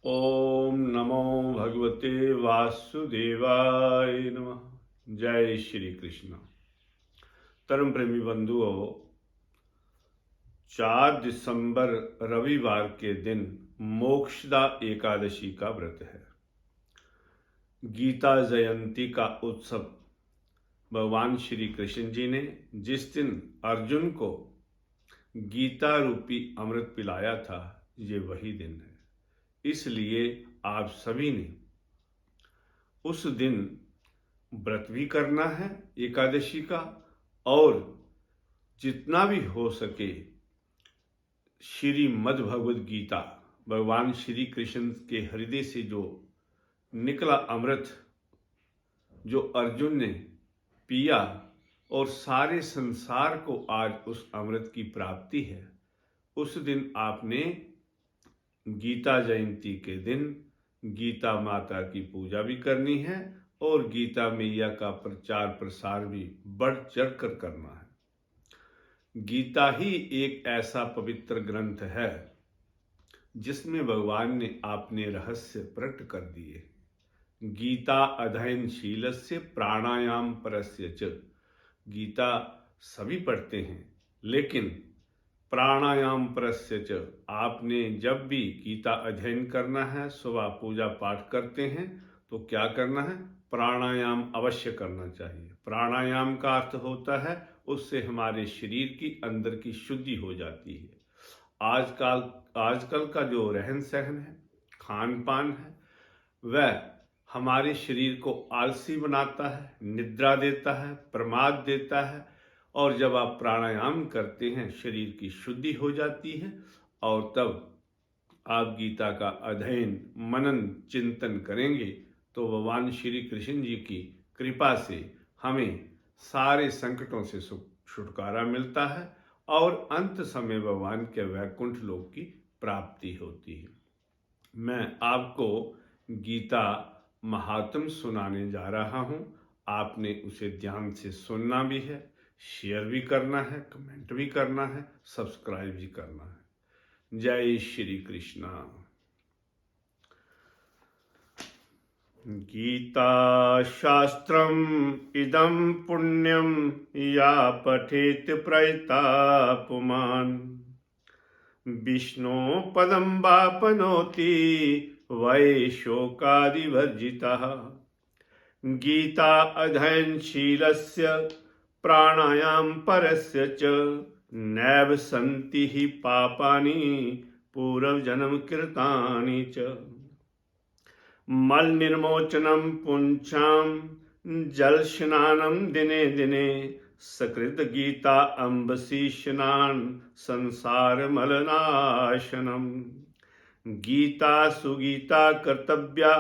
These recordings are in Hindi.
ओम नमो भगवते वासुदेवाय नमः। जय श्री कृष्ण। धर्म प्रेमी बंधुओं, 4 दिसंबर रविवार के दिन मोक्षदा एकादशी का व्रत है। गीता जयंती का उत्सव भगवान श्री कृष्ण जी ने जिस दिन अर्जुन को गीता रूपी अमृत पिलाया था, ये वही दिन है। इसलिए आप सभी ने उस दिन व्रत भी करना है एकादशी का, और जितना भी हो सके श्रीमद् भगवद गीता, भगवान श्री कृष्ण के हृदय से जो निकला अमृत, जो अर्जुन ने पिया और सारे संसार को आज उस अमृत की प्राप्ति है, उस दिन आपने गीता जयंती के दिन गीता माता की पूजा भी करनी है और गीता मैया का प्रचार प्रसार भी बढ़ चढ़ कर करना है। गीता ही एक ऐसा पवित्र ग्रंथ है जिसमें भगवान ने अपने रहस्य प्रकट कर दिए। गीता अध्ययनशीलस्य प्राणायाम परस्य च। गीता सभी पढ़ते हैं, लेकिन प्राणायाम परस्य च, आपने जब भी गीता अध्ययन करना है, सुबह पूजा पाठ करते हैं तो क्या करना है? प्राणायाम अवश्य करना चाहिए। प्राणायाम का अर्थ होता है उससे हमारे शरीर की अंदर की शुद्धि हो जाती है। आजकल का जो रहन सहन है, खान पान है, वह हमारे शरीर को आलसी बनाता है, निद्रा देता है, प्रमाद देता है। और जब आप प्राणायाम करते हैं, शरीर की शुद्धि हो जाती है और तब आप गीता का अध्ययन मनन चिंतन करेंगे तो भगवान श्री कृष्ण जी की कृपा से हमें सारे संकटों से छुटकारा मिलता है और अंत समय भगवान के वैकुंठ लोक की प्राप्ति होती है। मैं आपको गीता महात्म सुनाने जा रहा हूँ। आपने उसे ध्यान से सुनना भी है, शेयर भी करना है, कमेंट भी करना है, सब्सक्राइब भी करना है। जय श्री कृष्णा। गीता शास्त्रम् इदं पुण्यं या पठेत प्रयता पुमान् विष्णो पदं वापनोति वै शोकादिवर्जितः। गीता अध्ययनशीलस्य प्राणायाम परस्य च नैव सन्ति हि पापानि पूर्वजन्म कृतानि च। मल निर्मोचनम पुंछाम जल स्नानम दिने दिने सकृत गीता अम्बसी स्नान संसार मलनाशनम। गीता सुगीता कर्तव्या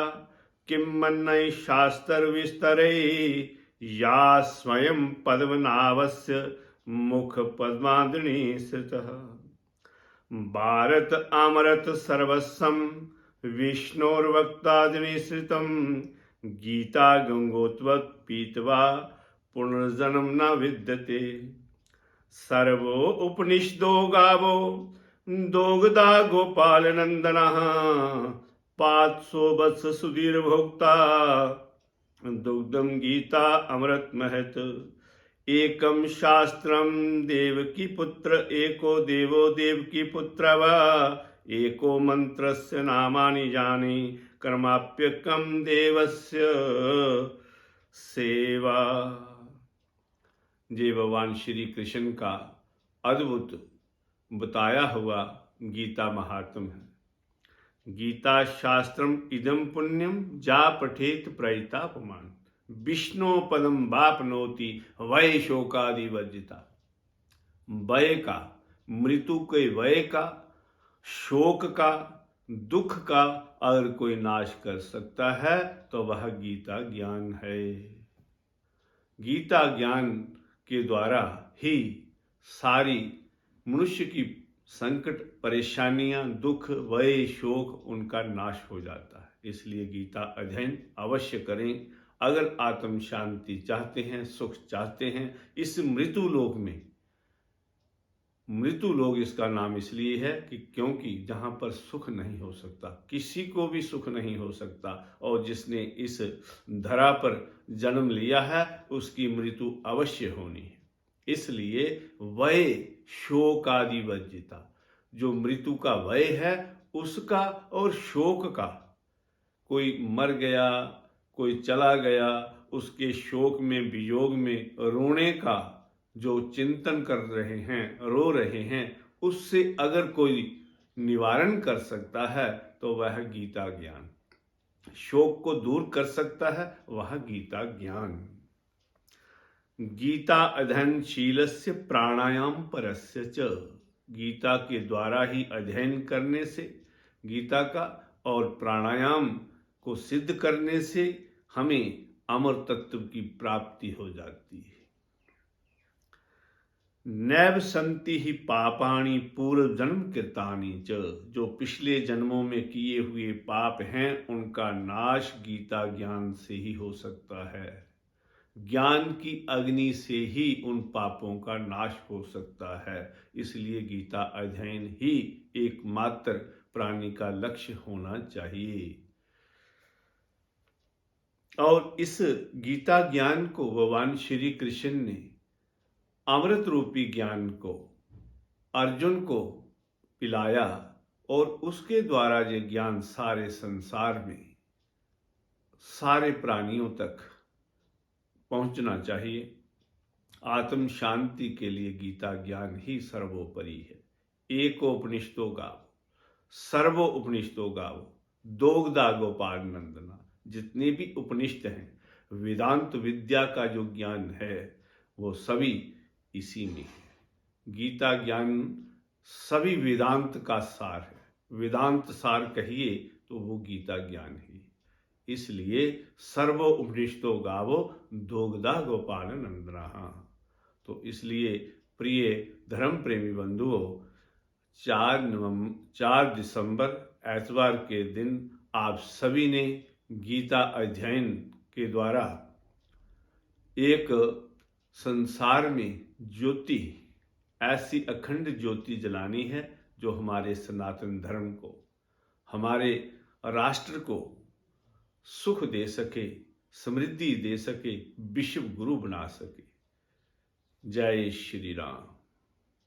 किं मन्यै शास्त्र विस्तरे या स्वयं पद्मनाभस्य मुख पद्मादिनी स्थितः। भारत अमृत सर्वस्वं विष्णोर्वक्तादिनी श्रितं। गीता गंगोत्वत् पीत्वा पुनर्जन्म न विद्यते। सर्वो उपनिषदो गावो दोग्धा गोपाल नंदनः। पात्सो वत्स सुधीर भोक्ता दुग्धम गीता अमृत महत। एकम शास्त्रम देवकी पुत्र एको देवो देवकी पुत्र वा। एको मंत्रस्य नामानि जाने कर्माप्यकम देवस्य सेवा। ये भगवान श्री कृष्ण का अद्भुत बताया हुआ गीता महात्म है। गीता शास्त्रम इदम पुण्यम जा पठेत प्रयता पुमान विष्णु पदम वापनोति वै शोकादि वर्जिता। वय का, मृत्यु के वय का, शोक का, दुख का अगर कोई नाश कर सकता है तो वह गीता ज्ञान है। गीता ज्ञान के द्वारा ही सारी मनुष्य की संकट, परेशानियां, दुख, भय, शोक उनका नाश हो जाता है। इसलिए गीता अध्ययन अवश्य करें। अगर आत्म शांति चाहते हैं, सुख चाहते हैं, इस मृत्यु लोक में मृत्यु लोक इसका नाम इसलिए है कि क्योंकि जहाँ पर सुख नहीं हो सकता, किसी को भी सुख नहीं हो सकता, और जिसने इस धरा पर जन्म लिया है उसकी मृत्यु अवश्य होनी है। इसलिए वय शोक आदि वर्जिता, जो मृत्यु का वय है उसका और शोक का, कोई मर गया, कोई चला गया, उसके शोक में वियोग में रोने का जो चिंतन कर रहे हैं, रो रहे हैं, उससे अगर कोई निवारण कर सकता है तो वह गीता ज्ञान, शोक को दूर कर सकता है वह गीता ज्ञान। गीता अध्ययनशीलस्य प्राणायाम परस्य च, गीता के द्वारा ही अध्ययन करने से गीता का और प्राणायाम को सिद्ध करने से हमें अमर तत्व की प्राप्ति हो जाती है। नैव संति ही पापानि पूर्व जन्म कृतानि च, जो पिछले जन्मों में किए हुए पाप हैं उनका नाश गीता ज्ञान से ही हो सकता है। ज्ञान की अग्नि से ही उन पापों का नाश हो सकता है। इसलिए गीता अध्ययन ही एकमात्र प्राणी का लक्ष्य होना चाहिए। और इस गीता ज्ञान को भगवान श्री कृष्ण ने अमृत रूपी ज्ञान को अर्जुन को पिलाया, और उसके द्वारा ये ज्ञान सारे संसार में सारे प्राणियों तक पहुंचना चाहिए। आत्म शांति के लिए गीता ज्ञान ही सर्वोपरि है। एकोपनिषदो गावो, सर्वो उपनिषदो गावो, दोग्धा गोपाल नंदना, जितने भी उपनिषद हैं, वेदांत विद्या का जो ज्ञान है वो सभी इसी में है। गीता ज्ञान सभी वेदांत का सार है। वेदांत सार कहिए तो वो गीता ज्ञान है। इसलिए सर्व उपनिषदो गावो दोग्धा गोपाल नंदना। तो इसलिए प्रिय धर्म प्रेमी बंधुओं, 4 दिसंबर ऐतवार के दिन आप सभी ने गीता अध्ययन के द्वारा एक संसार में ज्योति, ऐसी अखंड ज्योति जलानी है जो हमारे सनातन धर्म को, हमारे राष्ट्र को सुख दे सके, समृद्धि दे सके, विश्व गुरु बना सके। जय श्री राम।